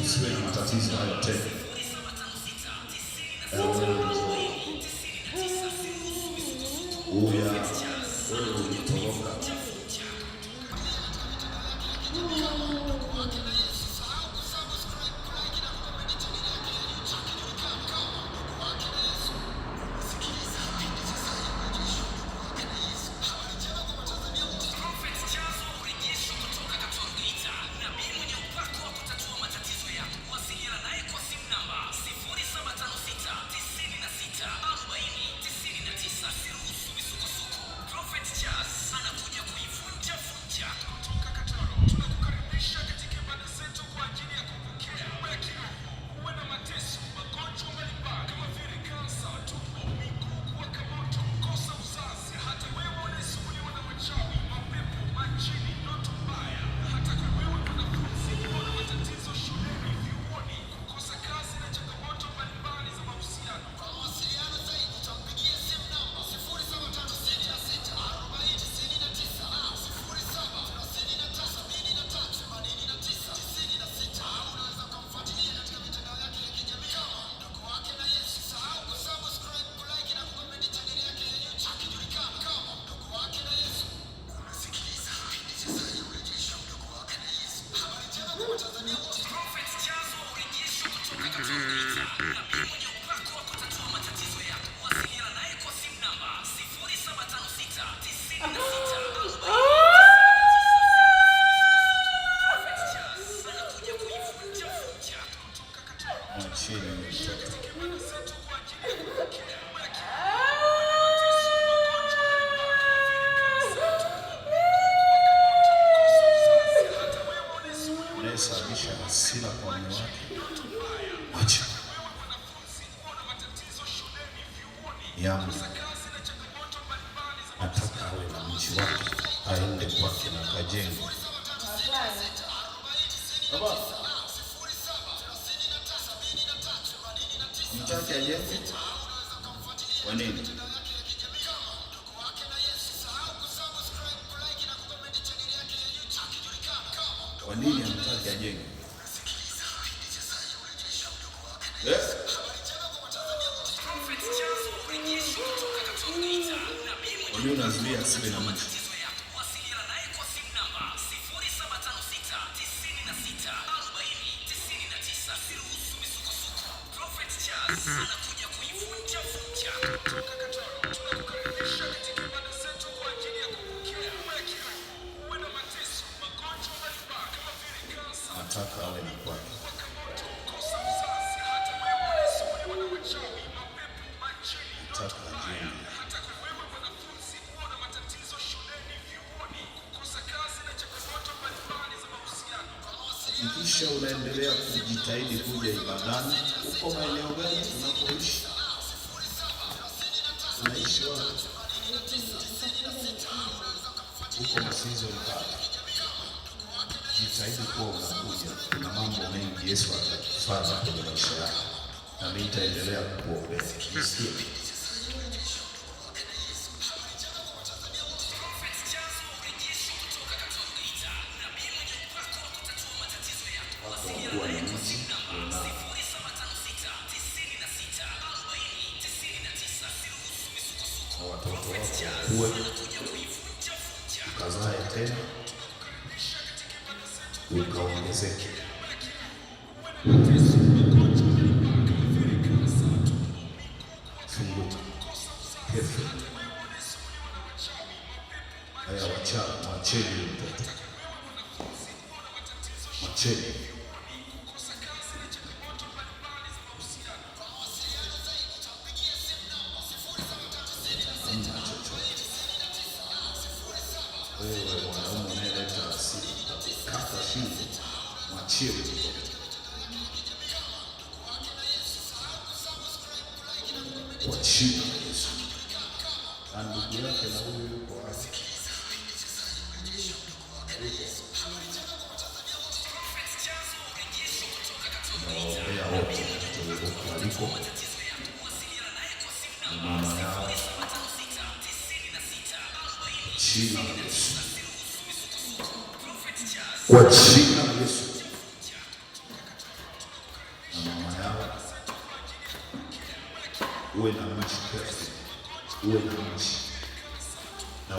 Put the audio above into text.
usiwe na matatizo hayo tena. Uya wewe ulitoroka. Sababisha hasira kwa mume wake. Acha yangu nataka awe na mji wake, aende kwake na kajenge. Baba mtaki ajenge kwa nini? Kwa nini hamtaki ajenge? Kwa nini unazuia asiwe na mtu? Nataka awe na kwake. Nataka ajenge. Hakikisha unaendelea kujitahidi kuja ibadani. Uko maeneo gani unapoishi? Unaishi wapi? Uko Masizo Mkala. Jitahidi kuwa unakuja. Kuna mambo mengi Yesu atafanya kwenye maisha yako, na mimi nitaendelea kukuombea. Jisikie kuwa na mji na watoto wako kuwe ukazae tena ukaongezeke. Funguka. Hefu. Haya wacha, mwacheni mtoto. Mwacheni. Wewe mwanaume unayeleta hasira, kata shingo, mwachie mtoto. Kwa jina la Yesu. Na ndugu yake na huyu yuko wapi? Nawaombea wote watoto waliko na mama yao. Jina la Yesu. Kwa jina la Yesu. uwe na mchi kila siku, uwe na mchi na